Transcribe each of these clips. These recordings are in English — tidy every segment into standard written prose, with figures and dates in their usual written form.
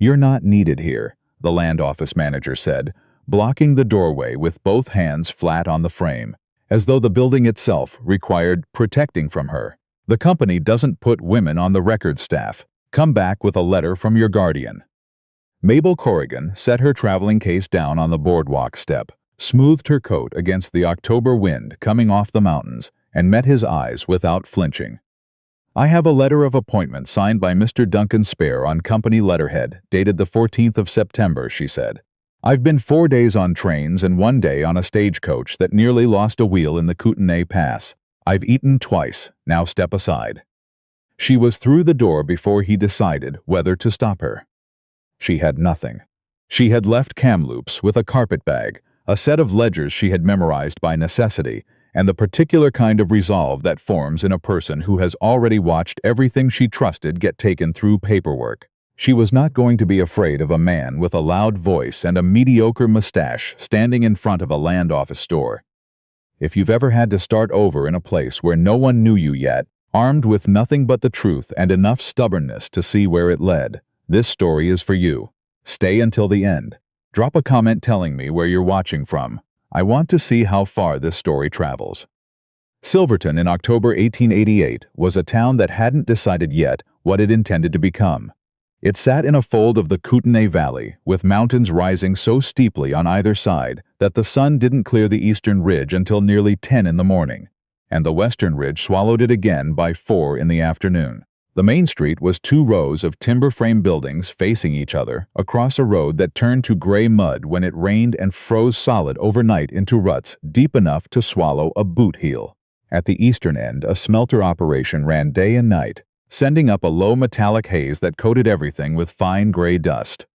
"You're not needed here," the land office manager said, blocking the doorway with both hands flat on the frame, as though the building itself required protecting from her. "The company doesn't put women on the records staff. Come back with a letter from your guardian." Mabel Corrigan set her traveling case down on the boardwalk step, smoothed her coat against the October wind coming off the mountains, and met his eyes without flinching. "I have a letter of appointment signed by Mr. Duncan Spare on company letterhead, dated the 14th of September, she said. "I've been 4 days on trains and 1 day on a stagecoach that nearly lost a wheel in the Kootenai Pass. I've eaten twice, now step aside." She was through the door before he decided whether to stop her. She had nothing. She had left Kamloops with a carpet bag, a set of ledgers she had memorized by necessity, and the particular kind of resolve that forms in a person who has already watched everything she trusted get taken through paperwork. She was not going to be afraid of a man with a loud voice and a mediocre mustache standing in front of a land office store. If you've ever had to start over in a place where no one knew you yet, armed with nothing but the truth and enough stubbornness to see where it led, this story is for you. Stay until the end. Drop a comment telling me where you're watching from. I want to see how far this story travels. Silverton in October 1888 was a town that hadn't decided yet what it intended to become. It sat in a fold of the Kootenai Valley, with mountains rising so steeply on either side that the sun didn't clear the eastern ridge until nearly 10 in the morning, and the western ridge swallowed it again by 4 in the afternoon. The main street was 2 rows of timber frame buildings facing each other across a road that turned to gray mud when it rained and froze solid overnight into ruts deep enough to swallow a boot heel. At the eastern end, a smelter operation ran day and night, sending up a low metallic haze that coated everything with fine gray dust.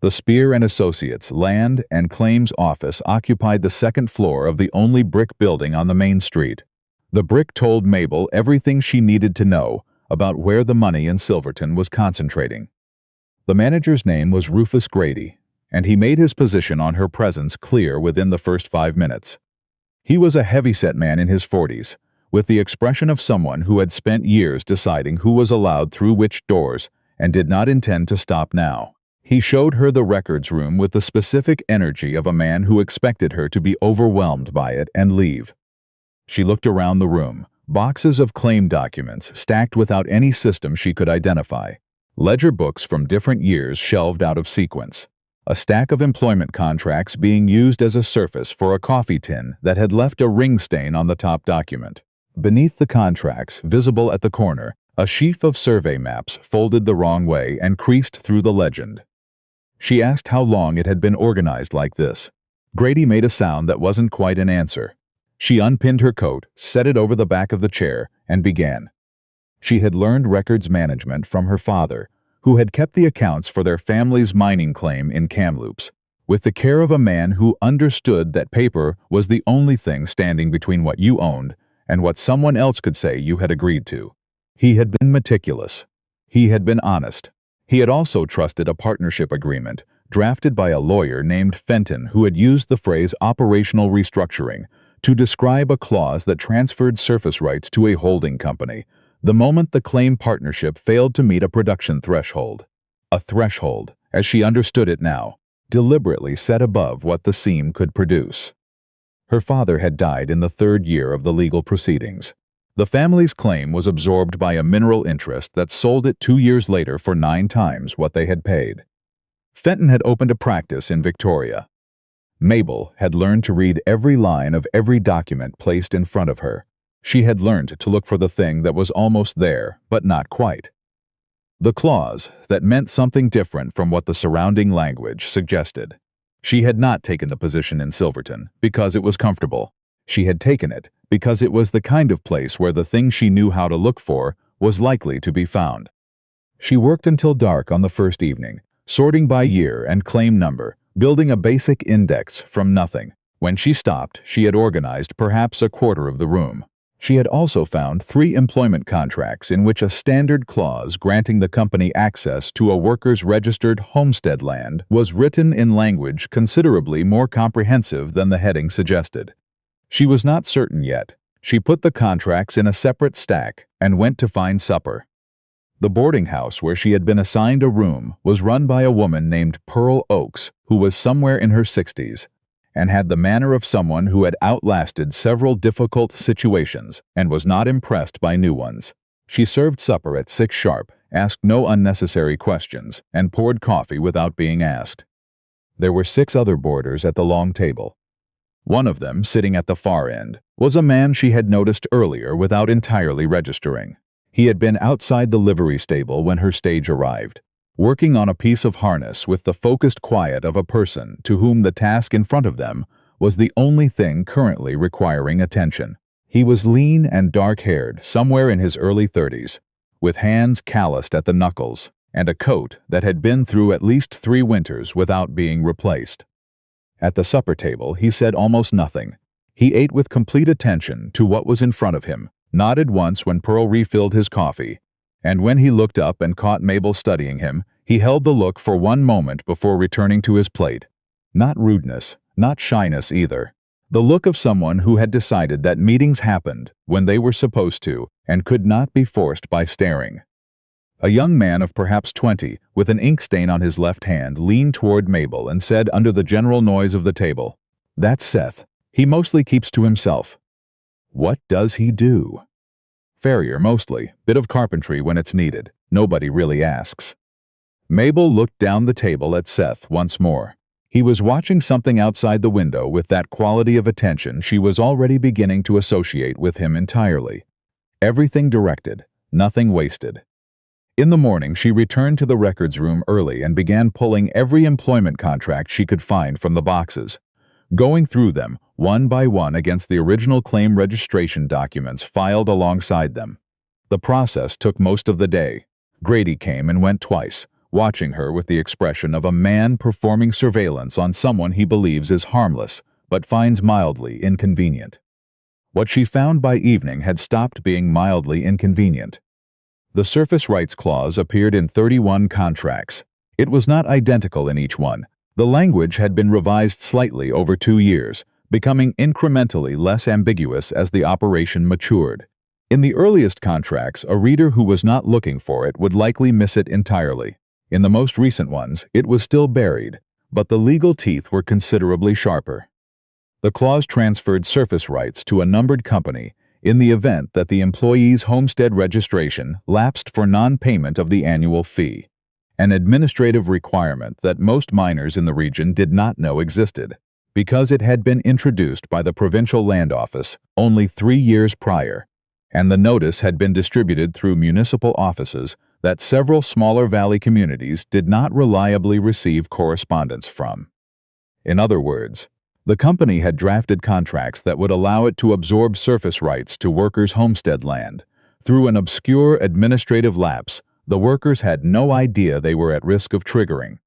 The Spear and Associates Land and Claims Office occupied the second floor of the only brick building on the main street. The brick told Mabel everything she needed to know about where the money in Silverton was concentrating. The manager's name was Rufus Grady, and he made his position on her presence clear within the first 5 minutes. He was a heavy-set man in his 40s, with the expression of someone who had spent years deciding who was allowed through which doors and did not intend to stop now. He showed her the records room with the specific energy of a man who expected her to be overwhelmed by it and leave. She looked around the room. Boxes of claim documents stacked without any system she could identify. Ledger books from different years shelved out of sequence. A stack of employment contracts being used as a surface for a coffee tin that had left a ring stain on the top document. Beneath the contracts, visible at the corner, a sheaf of survey maps folded the wrong way and creased through the legend. She asked how long it had been organized like this. Grady made a sound that wasn't quite an answer. She unpinned her coat, set it over the back of the chair, and began. She had learned records management from her father, who had kept the accounts for their family's mining claim in Kamloops, with the care of a man who understood that paper was the only thing standing between what you owned and what someone else could say you had agreed to. He had been meticulous. He had been honest. He had also trusted a partnership agreement, drafted by a lawyer named Fenton who had used the phrase operational restructuring to describe a clause that transferred surface rights to a holding company the moment the claim partnership failed to meet a production threshold. A threshold, as she understood it now, deliberately set above what the seam could produce. Her father had died in the 3rd year of the legal proceedings. The family's claim was absorbed by a mineral interest that sold it 2 years later for 9 times what they had paid. Fenton had opened a practice in Victoria. Mabel had learned to read every line of every document placed in front of her. She had learned to look for the thing that was almost there, but not quite. The clause that meant something different from what the surrounding language suggested. She had not taken the position in Silverton because it was comfortable. She had taken it because it was the kind of place where the thing she knew how to look for was likely to be found. She worked until dark on the first evening, sorting by year and claim number, building a basic index from nothing. When she stopped, she had organized perhaps a quarter of the room. She had also found 3 employment contracts in which a standard clause granting the company access to a worker's registered homestead land was written in language considerably more comprehensive than the heading suggested. She was not certain yet. She put the contracts in a separate stack and went to find supper. The boarding house where she had been assigned a room was run by a woman named Pearl Oakes, who was somewhere in her 60s, and had the manner of someone who had outlasted several difficult situations and was not impressed by new ones. She served supper at 6 sharp, asked no unnecessary questions, and poured coffee without being asked. There were 6 other boarders at the long table. One of them, sitting at the far end, was a man she had noticed earlier without entirely registering. He had been outside the livery stable when her stage arrived, working on a piece of harness with the focused quiet of a person to whom the task in front of them was the only thing currently requiring attention. He was lean and dark-haired, somewhere in his early 30s, with hands calloused at the knuckles, and a coat that had been through at least 3 winters without being replaced. At the supper table, he said almost nothing. He ate with complete attention to what was in front of him, nodded once when Pearl refilled his coffee, and when he looked up and caught Mabel studying him, he held the look for one moment before returning to his plate. Not rudeness, not shyness either. The look of someone who had decided that meetings happened when they were supposed to and could not be forced by staring. A young man of perhaps 20, with an ink stain on his left hand, leaned toward Mabel and said under the general noise of the table, "That's Seth. He mostly keeps to himself." "What does he do?" "Farrier, mostly. Bit of carpentry when it's needed. Nobody really asks." Mabel looked down the table at Seth once more. He was watching something outside the window with that quality of attention she was already beginning to associate with him entirely. Everything directed, nothing wasted. In the morning, she returned to the records room early and began pulling every employment contract she could find from the boxes, going through them one by one against the original claim registration documents filed alongside them. The process took most of the day. Grady came and went twice, watching her with the expression of a man performing surveillance on someone he believes is harmless but finds mildly inconvenient. What she found by evening had stopped being mildly inconvenient. The surface rights clause appeared in 31 contracts. It was not identical in each one. The language had been revised slightly over 2 years, becoming incrementally less ambiguous as the operation matured. In the earliest contracts, a reader who was not looking for it would likely miss it entirely. In the most recent ones, it was still buried, but the legal teeth were considerably sharper. The clause transferred surface rights to a numbered company in the event that the employee's homestead registration lapsed for non-payment of the annual fee, an administrative requirement that most miners in the region did not know existed, because it had been introduced by the Provincial Land Office only 3 years prior, and the notice had been distributed through municipal offices that several smaller valley communities did not reliably receive correspondence from. In other words, the company had drafted contracts that would allow it to absorb surface rights to workers' homestead land. Through an obscure administrative lapse, the workers had no idea they were at risk of triggering.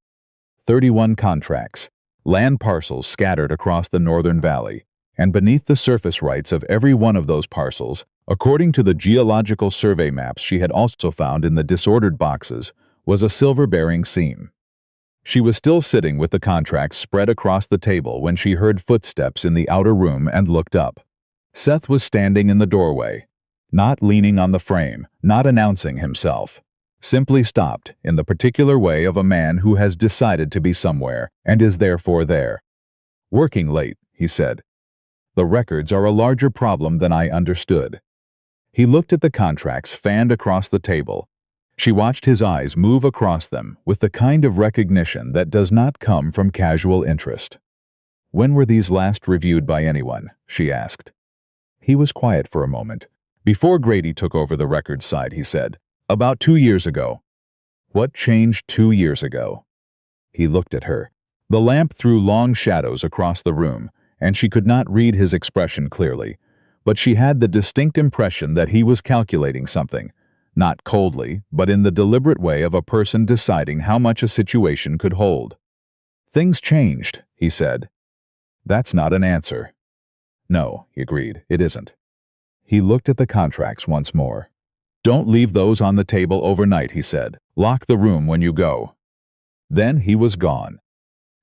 31 contracts, land parcels scattered across the northern valley, and beneath the surface rights of every one of those parcels, according to the geological survey maps she had also found in the disordered boxes, was a silver-bearing seam. She was still sitting with the contracts spread across the table when she heard footsteps in the outer room and looked up. Seth was standing in the doorway, not leaning on the frame, not announcing himself. Simply stopped in the particular way of a man who has decided to be somewhere and is therefore there. "Working late," he said. "The records are a larger problem than I understood." He looked at the contracts fanned across the table. She watched his eyes move across them with the kind of recognition that does not come from casual interest. "When were these last reviewed by anyone?" she asked. He was quiet for a moment. "Before Grady took over the records side," he said. "About 2 years ago." "What changed 2 years ago?" He looked at her. The lamp threw long shadows across the room, and she could not read his expression clearly, but she had the distinct impression that he was calculating something, not coldly, but in the deliberate way of a person deciding how much a situation could hold. "Things changed," he said. "That's not an answer." "No," he agreed, "it isn't." He looked at the contracts once more. "Don't leave those on the table overnight," he said. "Lock the room when you go." Then he was gone.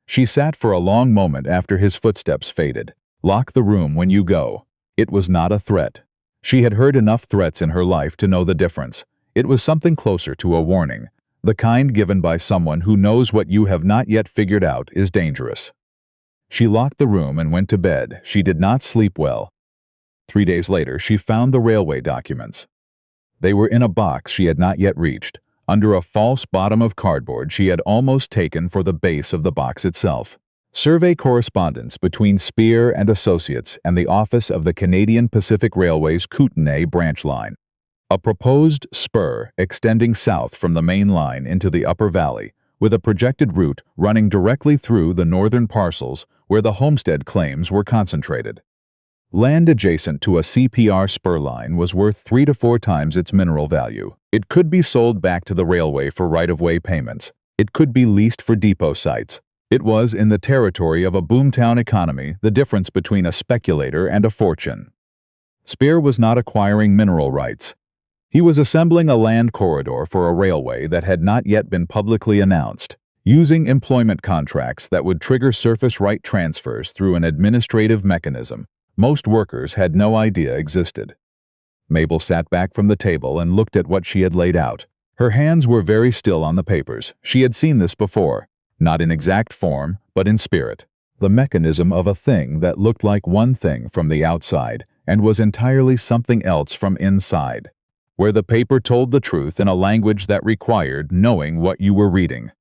She sat for a long moment after his footsteps faded. "Lock the room when you go." It was not a threat. She had heard enough threats in her life to know the difference. It was something closer to a warning, the kind given by someone who knows what you have not yet figured out is dangerous. She locked the room and went to bed. She did not sleep well. 3 days later, she found the railway documents. They were in a box she had not yet reached, under a false bottom of cardboard she had almost taken for the base of the box itself. Survey correspondence between Spear and Associates and the office of the Canadian Pacific Railway's Kootenay branch line. A proposed spur extending south from the main line into the upper valley, with a projected route running directly through the northern parcels where the homestead claims were concentrated. Land adjacent to a CPR spur line was worth 3 to 4 times its mineral value. It could be sold back to the railway for right-of-way payments. It could be leased for depot sites. It was, in the territory of a boomtown economy, the difference between a speculator and a fortune. Spear was not acquiring mineral rights. He was assembling a land corridor for a railway that had not yet been publicly announced, using employment contracts that would trigger surface right transfers through an administrative mechanism most workers had no idea existed. Mabel sat back from the table and looked at what she had laid out. Her hands were very still on the papers. She had seen this before, not in exact form, but in spirit. The mechanism of a thing that looked like one thing from the outside and was entirely something else from inside, where the paper told the truth in a language that required knowing what you were reading.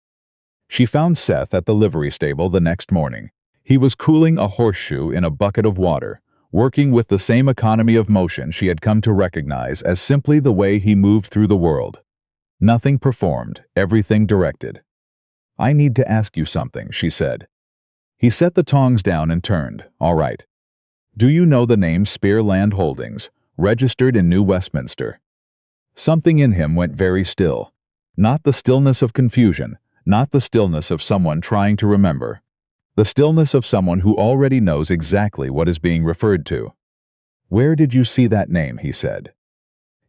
She found Seth at the livery stable the next morning. He was cooling a horseshoe in a bucket of water, working with the same economy of motion she had come to recognize as simply the way he moved through the world. Nothing performed, everything directed. "I need to ask you something," she said. He set the tongs down and turned. "All right. Do you know the name Spear Land Holdings, registered in New Westminster?" Something in him went very still. Not the stillness of confusion, not the stillness of someone trying to remember. The stillness of someone who already knows exactly what is being referred to. "Where did you see that name?" he said.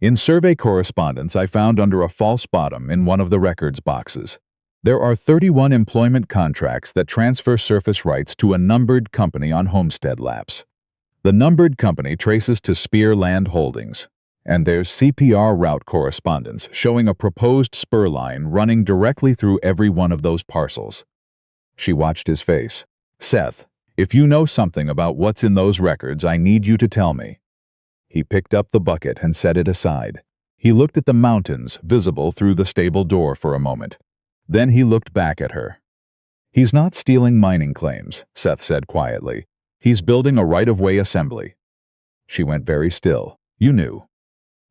"In survey correspondence I found under a false bottom in one of the records boxes. There are 31 employment contracts that transfer surface rights to a numbered company on homestead laps. The numbered company traces to Spear Land Holdings, and there's CPR route correspondence showing a proposed spur line running directly through every one of those parcels." She watched his face. "Seth, if you know something about what's in those records, I need you to tell me." He picked up the bucket and set it aside. He looked at the mountains visible through the stable door for a moment. Then he looked back at her. "He's not stealing mining claims," Seth said quietly. "He's building a right-of-way assembly." She went very still. "You knew."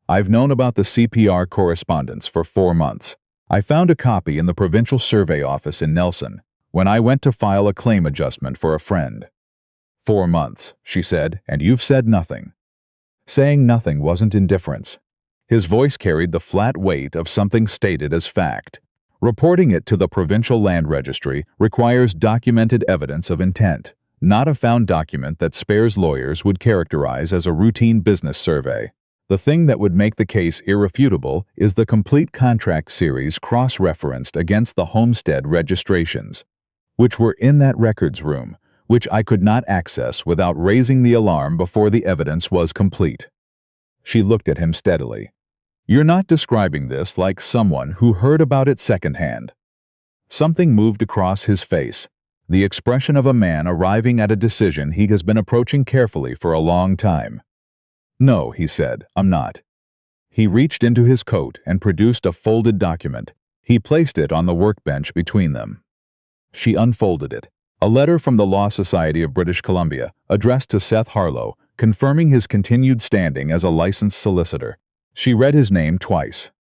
"I've known about the CPR correspondence for 4 months. I found a copy in the provincial survey office in Nelson when I went to file a claim adjustment for a friend." 4 months, she said, "and you've said nothing." Saying nothing wasn't indifference. His voice carried the flat weight of something stated as fact. Reporting it to the provincial land registry requires documented evidence of intent, not a found document that Spear's lawyers would characterize as a routine business survey. The thing that would make the case irrefutable is the complete contract series cross-referenced against the homestead registrations, which were in that records room, which I could not access without raising the alarm before the evidence was complete. She looked at him steadily. "You're not describing this like someone who heard about it secondhand." Something moved across his face, the expression of a man arriving at a decision he has been approaching carefully for a long time. "No," he said, "I'm not." He reached into his coat and produced a folded document. He placed it on the workbench between them. She unfolded it. A letter from the Law Society of British Columbia, addressed to Seth Harlow, confirming his continued standing as a licensed solicitor. She read his name twice.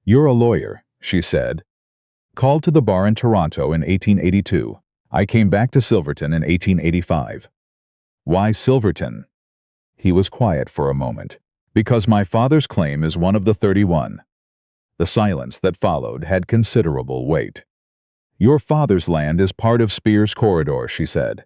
"You're a lawyer," she said. "Called to the bar in Toronto in 1882. I came back to Silverton in 1885. "Why Silverton?" He was quiet for a moment. "Because my father's claim is one of the 31. The silence that followed had considerable weight. "Your father's land is part of Spear's corridor," she said.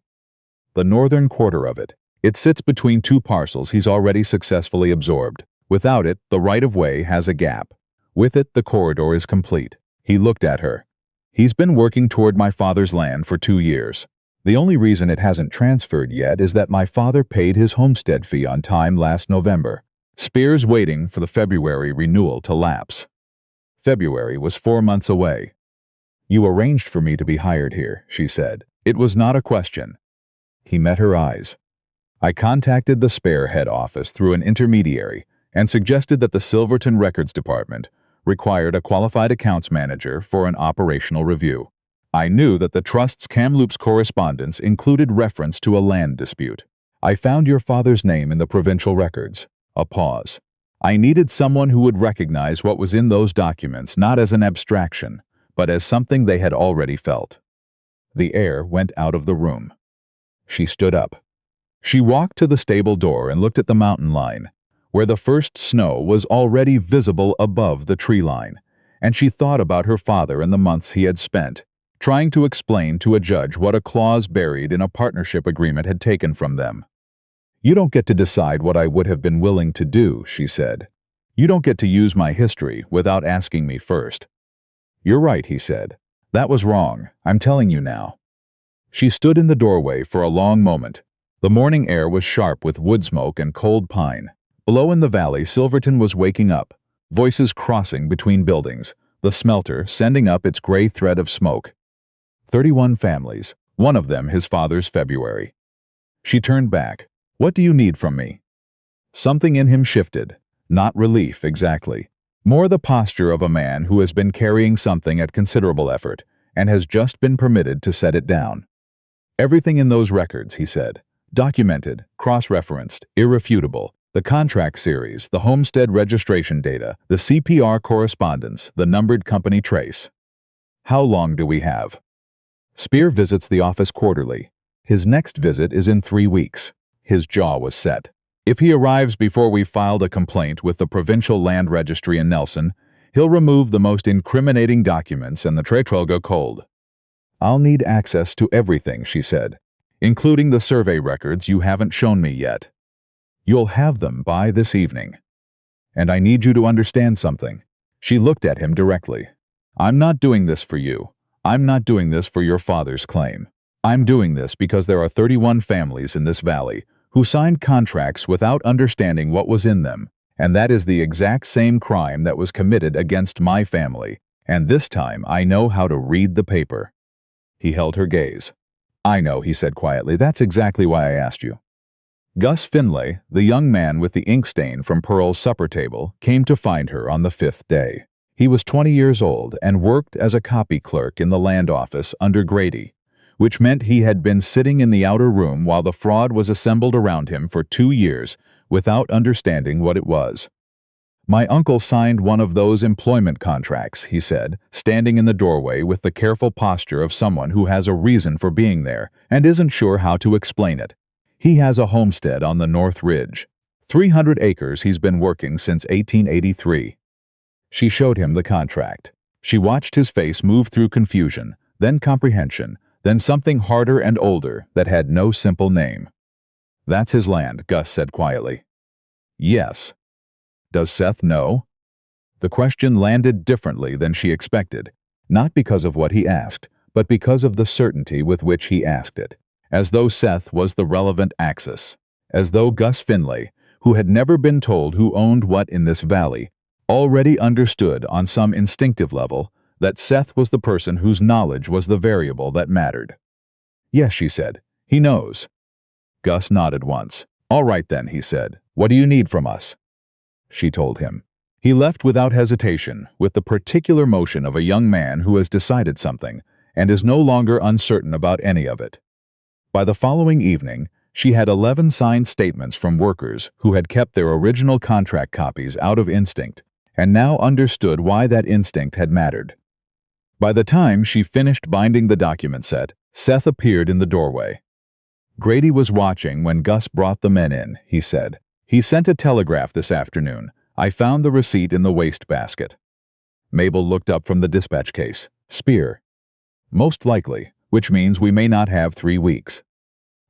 "The northern quarter of it. It sits between 2 parcels he's already successfully absorbed. Without it, the right-of-way has a gap. With it, the corridor is complete." He looked at her. "He's been working toward my father's land for 2 years. The only reason it hasn't transferred yet is that my father paid his homestead fee on time last November. Spear's waiting for the February renewal to lapse." February was 4 months away. "You arranged for me to be hired here," she said. "It was not a question." He met her eyes. "I contacted the Spare head office through an intermediary and suggested that the Silverton Records Department required a qualified accounts manager for an operational review. I knew that the Trust's Kamloops correspondence included reference to a land dispute. I found your father's name in the provincial records." A pause. "I needed someone who would recognize what was in those documents not as an abstraction, but as something they had already felt." The air went out of the room. She stood up. She walked to the stable door and looked at the mountain line, where the first snow was already visible above the tree line, and she thought about her father and the months he had spent, trying to explain to a judge what a clause buried in a partnership agreement had taken from them. "You don't get to decide what I would have been willing to do," she said. "You don't get to use my history without asking me first." "You're right," he said. "That was wrong. I'm telling you now." She stood in the doorway for a long moment. The morning air was sharp with wood smoke and cold pine. Below in the valley, Silverton was waking up, voices crossing between buildings, the smelter sending up its gray thread of smoke. 31 families, one of them his father's February. She turned back. "What do you need from me?" Something in him shifted. Not relief, exactly. More the posture of a man who has been carrying something at considerable effort and has just been permitted to set it down. "Everything in those records," he said. "Documented, cross-referenced, irrefutable. The contract series, the homestead registration data, the CPR correspondence, the numbered company trace." "How long do we have?" "Spear visits the office quarterly. His next visit is in 3 weeks." His jaw was set. "If he arrives before we've filed a complaint with the Provincial Land Registry in Nelson, he'll remove the most incriminating documents and the trail will go cold." "I'll need access to everything," she said, "including the survey records you haven't shown me yet." "You'll have them by this evening. And I need you to understand something." She looked at him directly. "I'm not doing this for you. I'm not doing this for your father's claim. I'm doing this because there are 31 families in this valley who signed contracts without understanding what was in them, and that is the exact same crime that was committed against my family, and this time I know how to read the paper." He held her gaze. "I know," he said quietly. "That's exactly why I asked you." Gus Finlay, the young man with the ink stain from Pearl's supper table, came to find her on the 5th day. He was 20 years old and worked as a copy clerk in the land office under Grady, which meant he had been sitting in the outer room while the fraud was assembled around him for 2 years without understanding what it was. "My uncle signed one of those employment contracts," he said, standing in the doorway with the careful posture of someone who has a reason for being there and isn't sure how to explain it. "He has a homestead on the North Ridge. 300 acres he's been working since 1883. She showed him the contract. She watched his face move through confusion, then comprehension, then something harder and older that had no simple name. "That's his land," Gus said quietly. "Yes." "Does Seth know?" The question landed differently than she expected, not because of what he asked, but because of the certainty with which he asked it, as though Seth was the relevant axis, as though Gus Finlay, who had never been told who owned what in this valley, already understood on some instinctive level that Seth was the person whose knowledge was the variable that mattered. "Yes," she said. "He knows." Gus nodded once. "All right then," he said. "What do you need from us?" She told him. He left without hesitation, with the particular motion of a young man who has decided something and is no longer uncertain about any of it. By the following evening, she had 11 signed statements from workers who had kept their original contract copies out of instinct and now understood why that instinct had mattered. By the time she finished binding the document set, Seth appeared in the doorway. "Grady was watching when Gus brought the men in," he said. "He sent a telegraph this afternoon. I found the receipt in the wastebasket." Mabel looked up from the dispatch case. "Spear." "Most likely, which means we may not have 3 weeks."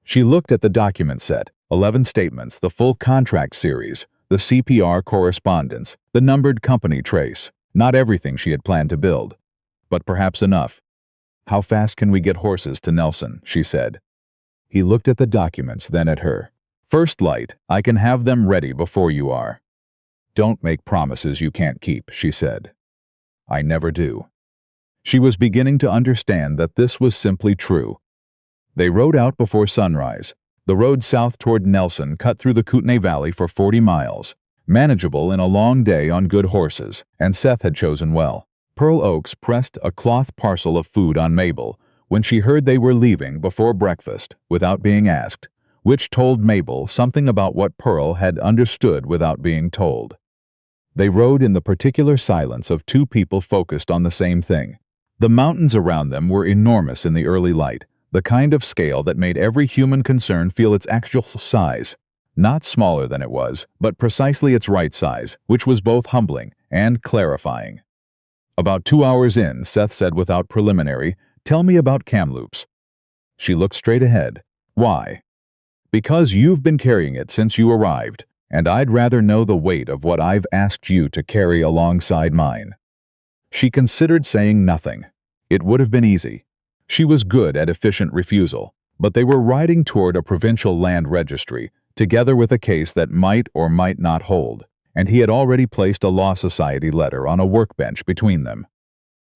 She looked at the document set, 11 statements, the full contract series, the CPR correspondence, the numbered company trace, not everything she had planned to build, but perhaps enough. "How fast can we get horses to Nelson?" she said. He looked at the documents, then at her. "First light, I can have them ready before you are." "Don't make promises you can't keep," she said. I never do." She was beginning to understand that this was simply true. They rode out before sunrise. The road south toward Nelson cut through the Kootenai Valley for 40 miles, manageable in a long day on good horses, and Seth had chosen well. Pearl Oaks pressed a cloth parcel of food on Mabel when she heard they were leaving before breakfast without being asked, which told Mabel something about what Pearl had understood without being told. They rode in the particular silence of two people focused on the same thing. The mountains around them were enormous in the early light, the kind of scale that made every human concern feel its actual size. Not smaller than it was, but precisely its right size, which was both humbling and clarifying. About 2 hours in, Seth said without preliminary, "Tell me about Kamloops." She looked straight ahead. "Why?" "Because you've been carrying it since you arrived, and I'd rather know the weight of what I've asked you to carry alongside mine." She considered saying nothing. It would have been easy. She was good at efficient refusal, but they were riding toward a provincial land registry, together with a case that might or might not hold, and he had already placed a law society letter on a workbench between them.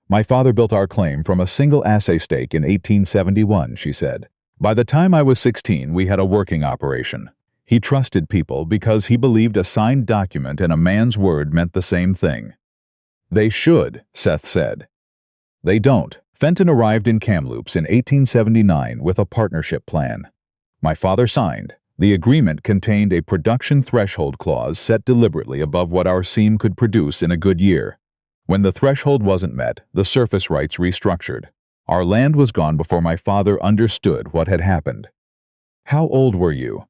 "My father built our claim from a single assay stake in 1871, she said. "By the time I was 16, we had a working operation. He trusted people because he believed a signed document and a man's word meant the same thing." "They should," Seth said. "They don't." Fenton arrived in Kamloops in 1879 with a partnership plan. My father signed. The agreement contained a production threshold clause set deliberately above what our seam could produce in a good year. When the threshold wasn't met, the surface rights restructured. Our land was gone before my father understood what had happened. "How old were you?"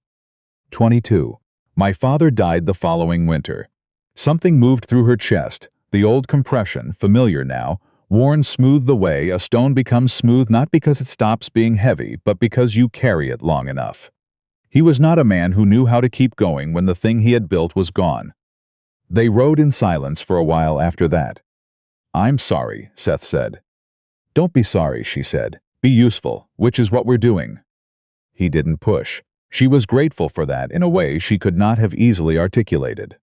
22. "My father died the following winter." Something moved through her chest. The old compression, familiar now, worn smooth the way a stone becomes smooth not because it stops being heavy, but because you carry it long enough. He was not a man who knew how to keep going when the thing he had built was gone. They rode in silence for a while after that. "I'm sorry," Seth said. "Don't be sorry," she said. "Be useful, which is what we're doing." He didn't push. She was grateful for that in a way she could not have easily articulated.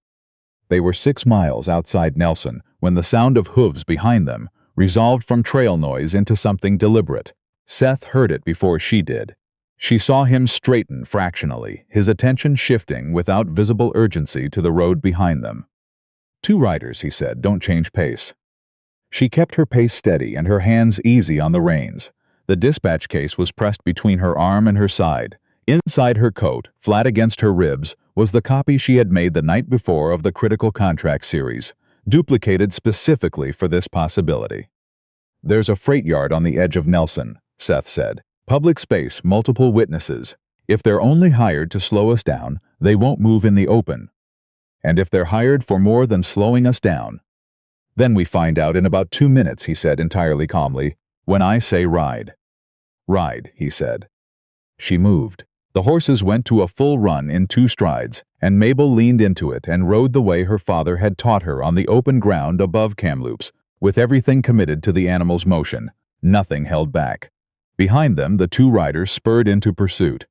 They were 6 miles outside Nelson when the sound of hooves behind them resolved from trail noise into something deliberate. Seth heard it before she did. She saw him straighten fractionally, his attention shifting without visible urgency to the road behind them. "2 riders," he said. "Don't change pace." She kept her pace steady and her hands easy on the reins. The dispatch case was pressed between her arm and her side. Inside her coat, flat against her ribs, was the copy she had made the night before of the Critical Contract series, duplicated specifically for this possibility. "There's a freight yard on the edge of Nelson," Seth said. "Public space, multiple witnesses. If they're only hired to slow us down, they won't move in the open. And if they're hired for more than slowing us down, then we find out in about 2 minutes," he said entirely calmly, "when I say ride." "Ride," he said. She moved. The horses went to a full run in 2 strides, and Mabel leaned into it and rode the way her father had taught her on the open ground above Kamloops, with everything committed to the animal's motion, nothing held back. Behind them, the 2 riders spurred into pursuit.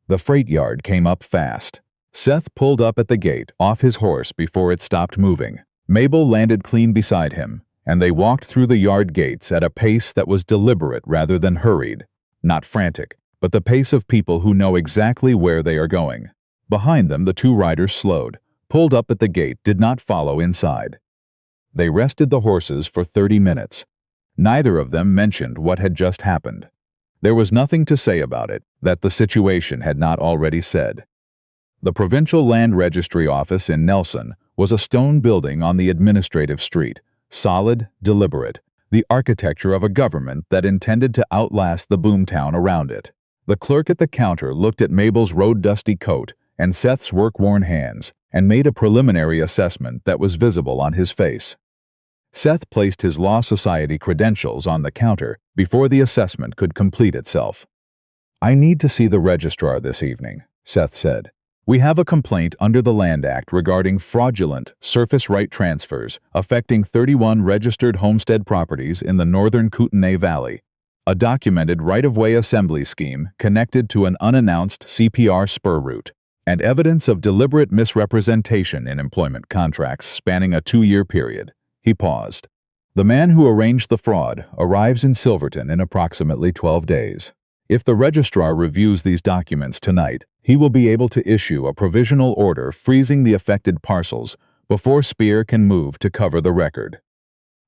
The freight yard came up fast. Seth pulled up at the gate, off his horse before it stopped moving. Mabel landed clean beside him, and they walked through the yard gates at a pace that was deliberate rather than hurried, not frantic, but the pace of people who know exactly where they are going. Behind them, the 2 riders slowed, pulled up at the gate, did not follow inside. They rested the horses for 30 minutes. Neither of them mentioned what had just happened. There was nothing to say about it that the situation had not already said. The Provincial Land Registry office in Nelson was a stone building on the administrative street, solid, deliberate, the architecture of a government that intended to outlast the boomtown around it. The clerk at the counter looked at Mabel's road-dusty coat and Seth's work-worn hands and made a preliminary assessment that was visible on his face. Seth placed his Law Society credentials on the counter before the assessment could complete itself. "I need to see the registrar this evening," Seth said. "We have a complaint under the Land Act regarding fraudulent surface right transfers affecting 31 registered homestead properties in the northern Kootenai Valley, a documented right-of-way assembly scheme connected to an unannounced CPR spur route, and evidence of deliberate misrepresentation in employment contracts spanning a 2-year period." He paused. The man who arranged the fraud arrives in Silverton in approximately 12 days. If the registrar reviews these documents tonight, he will be able to issue a provisional order freezing the affected parcels before Spear can move to cover the record.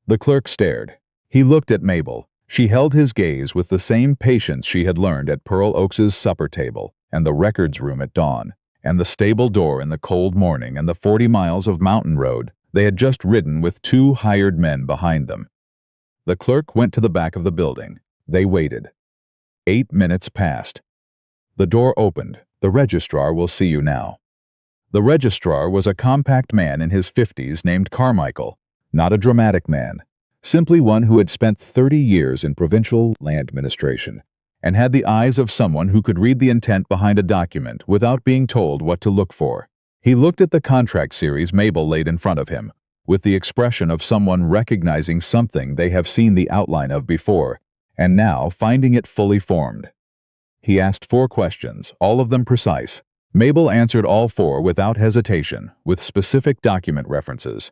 The clerk stared. He looked at Mabel. She held his gaze with the same patience she had learned at Pearl Oaks's supper table, and the records room at dawn, and the stable door in the cold morning, and the 40 miles of mountain road they had just ridden with 2 hired men behind them. The clerk went to the back of the building. They waited. 8 minutes passed. The door opened. "The registrar will see you now." The registrar was a compact man in his 50s named Carmichael, not a dramatic man, simply one who had spent 30 years in provincial land administration and had the eyes of someone who could read the intent behind a document without being told what to look for. He looked at the contract series Mabel laid in front of him, with the expression of someone recognizing something they have seen the outline of before, and now finding it fully formed. He asked 4 questions, all of them precise. Mabel answered all 4 without hesitation, with specific document references.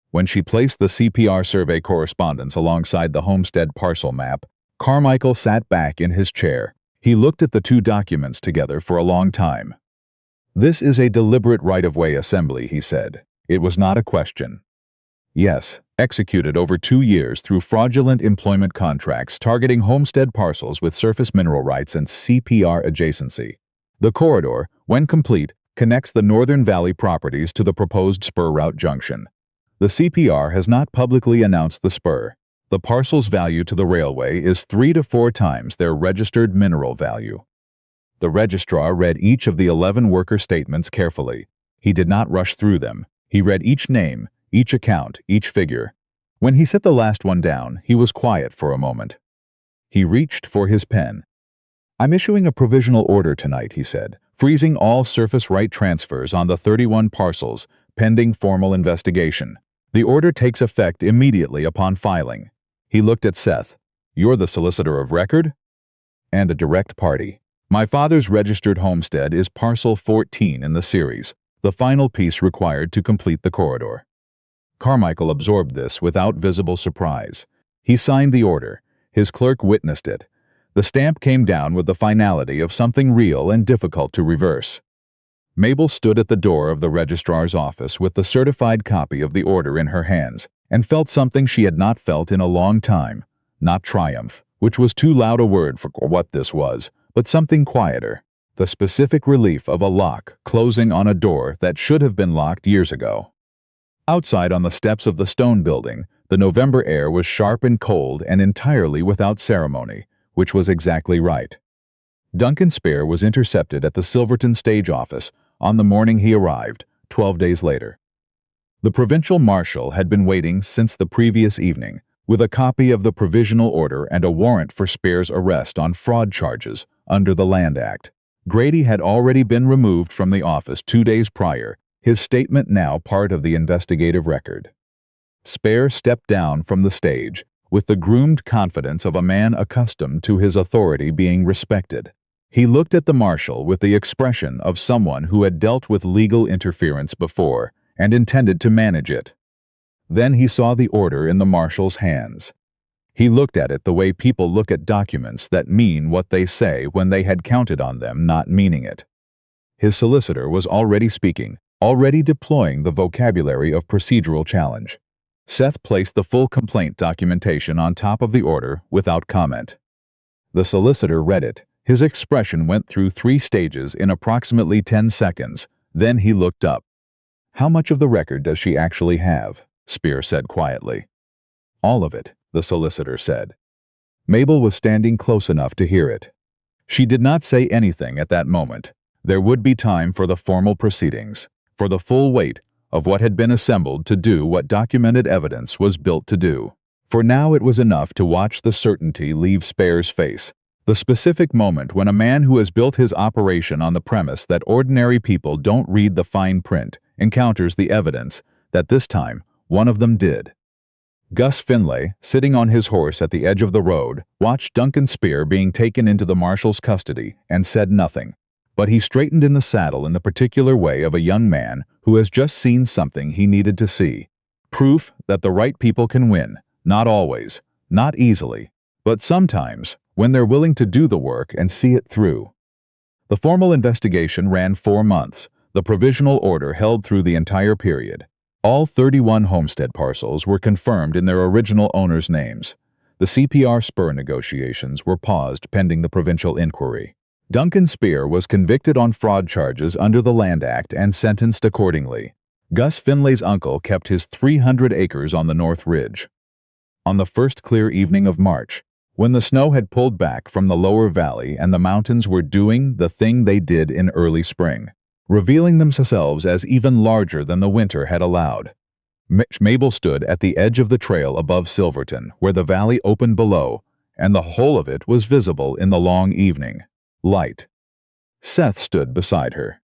When she placed the CPR survey correspondence alongside the homestead parcel map, Carmichael sat back in his chair. He looked at the 2 documents together for a long time. "This is a deliberate right-of-way assembly," he said. It was not a question. "Yes, executed over 2 years through fraudulent employment contracts targeting homestead parcels with surface mineral rights and CPR adjacency. The corridor, when complete, connects the Northern Valley properties to the proposed spur route junction. The CPR has not publicly announced the spur. The parcel's value to the railway is 3 to 4 times their registered mineral value." The registrar read each of the 11 worker statements carefully. He did not rush through them. He read each name, each account, each figure. When he set the last one down, he was quiet for a moment. He reached for his pen. "I'm issuing a provisional order tonight," he said, "freezing all surface right transfers on the 31 parcels, pending formal investigation. The order takes effect immediately upon filing." He looked at Seth. "You're the solicitor of record?" "And a direct party. My father's registered homestead is parcel 14 in the series, the final piece required to complete the corridor." Carmichael absorbed this without visible surprise. He signed the order. His clerk witnessed it. The stamp came down with the finality of something real and difficult to reverse. Mabel stood at the door of the registrar's office with the certified copy of the order in her hands, and felt something she had not felt in a long time. Not triumph, which was too loud a word for what this was, but something quieter. The specific relief of a lock closing on a door that should have been locked years ago. Outside on the steps of the stone building, the November air was sharp and cold and entirely without ceremony, which was exactly right. Duncan Spear was intercepted at the Silverton stage office on the morning he arrived, 12 days later. The provincial marshal had been waiting since the previous evening, with a copy of the provisional order and a warrant for Spear's arrest on fraud charges under the Land Act. Grady had already been removed from the office 2 days prior, his statement now part of the investigative record. Spear stepped down from the stage, with the groomed confidence of a man accustomed to his authority being respected. He looked at the marshal with the expression of someone who had dealt with legal interference before and intended to manage it. Then he saw the order in the marshal's hands. He looked at it the way people look at documents that mean what they say when they had counted on them not meaning it. His solicitor was already speaking, already deploying the vocabulary of procedural challenge. Seth placed the full complaint documentation on top of the order without comment. The solicitor read it. His expression went through 3 stages in approximately 10 seconds. Then he looked up. "How much of the record does she actually have?" Spear said quietly. "All of it," the solicitor said. Mabel was standing close enough to hear it. She did not say anything at that moment. There would be time for the formal proceedings, for the full weight of what had been assembled to do what documented evidence was built to do. For now it was enough to watch the certainty leave Spear's face. The specific moment when a man who has built his operation on the premise that ordinary people don't read the fine print encounters the evidence that this time one of them did. Gus Finlay, sitting on his horse at the edge of the road, watched Duncan Spear being taken into the marshal's custody and said nothing. But he straightened in the saddle in the particular way of a young man who has just seen something he needed to see. Proof that the right people can win, Not always, not easily, but sometimes, when they're willing to do the work and see it through. The formal investigation ran 4 months. The provisional order held through the entire period. All 31 homestead parcels were confirmed in their original owners' names. The CPR spur negotiations were paused pending the provincial inquiry. Duncan Spear was convicted on fraud charges under the Land Act and sentenced accordingly. Gus Finlay's uncle kept his 300 acres on the North Ridge. On the first clear evening of March, when the snow had pulled back from the lower valley and the mountains were doing the thing they did in early spring, revealing themselves as even larger than the winter had allowed, Mabel stood at the edge of the trail above Silverton, where the valley opened below, and the whole of it was visible in the long evening light. Seth stood beside her.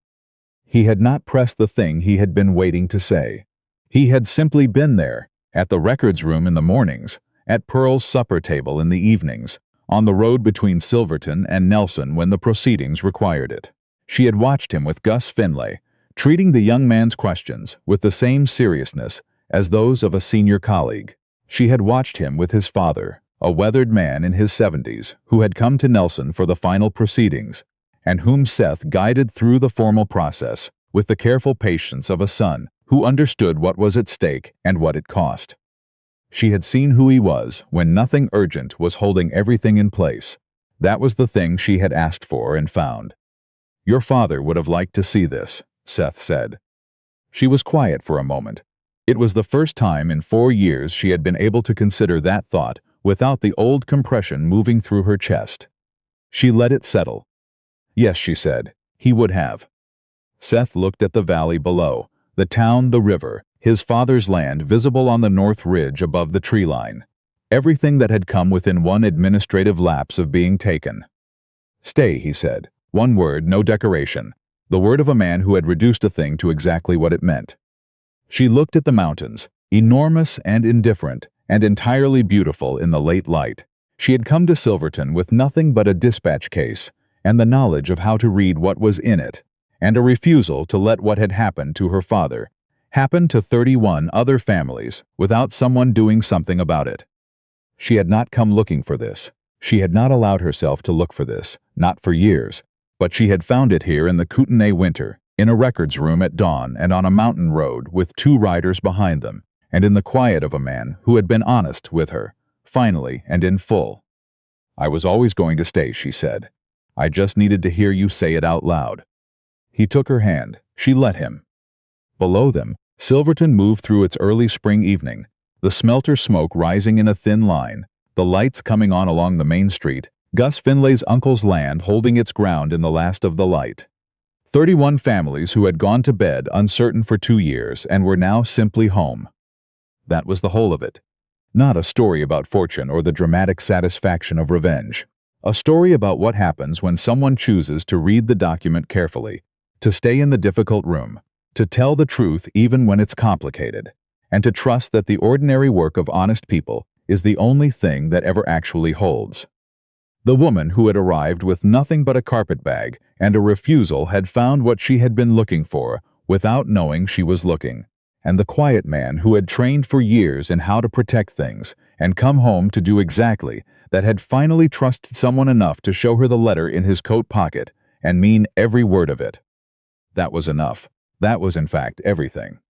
He had not pressed the thing he had been waiting to say. He had simply been there, at the records room in the mornings, at Pearl's supper table in the evenings, on the road between Silverton and Nelson when the proceedings required it. She had watched him with Gus Finlay, treating the young man's questions with the same seriousness as those of a senior colleague. She had watched him with his father, a weathered man in his 70s, who had come to Nelson for the final proceedings, and whom Seth guided through the formal process with the careful patience of a son who understood what was at stake and what it cost. She had seen who he was when nothing urgent was holding everything in place. That was the thing she had asked for and found. "Your father would have liked to see this," Seth said. She was quiet for a moment. It was the first time in 4 years she had been able to consider that thought without the old compression moving through her chest. She let it settle. "Yes," she said, "he would have." Seth looked at the valley below, the town, the river, his father's land visible on the North Ridge above the tree line. Everything that had come within one administrative lapse of being taken. "Stay," he said. One word, no decoration. The word of a man who had reduced a thing to exactly what it meant. She looked at the mountains, enormous and indifferent, and entirely beautiful in the late light. She had come to Silverton with nothing but a dispatch case, and the knowledge of how to read what was in it, and a refusal to let what had happened to her father happen to 31 other families without someone doing something about it. She had not come looking for this. She had not allowed herself to look for this, not for years, but she had found it here in the Kootenay winter, in a records room at dawn and on a mountain road with 2 riders behind them, and in the quiet of a man who had been honest with her, finally and in full. "I was always going to stay," she said. "I just needed to hear you say it out loud." He took her hand. She let him. Below them, Silverton moved through its early spring evening, the smelter smoke rising in a thin line, the lights coming on along the main street, Gus Finlay's uncle's land holding its ground in the last of the light. 31 families who had gone to bed uncertain for 2 years and were now simply home. That was the whole of it. Not a story about fortune or the dramatic satisfaction of revenge. A story about what happens when someone chooses to read the document carefully, to stay in the difficult room, to tell the truth even when it's complicated, and to trust that the ordinary work of honest people is the only thing that ever actually holds. The woman who had arrived with nothing but a carpetbag and a refusal had found what she had been looking for without knowing she was looking, and the quiet man who had trained for years in how to protect things and come home to do exactly that had finally trusted someone enough to show her the letter in his coat pocket and mean every word of it. That was enough. That was in fact everything.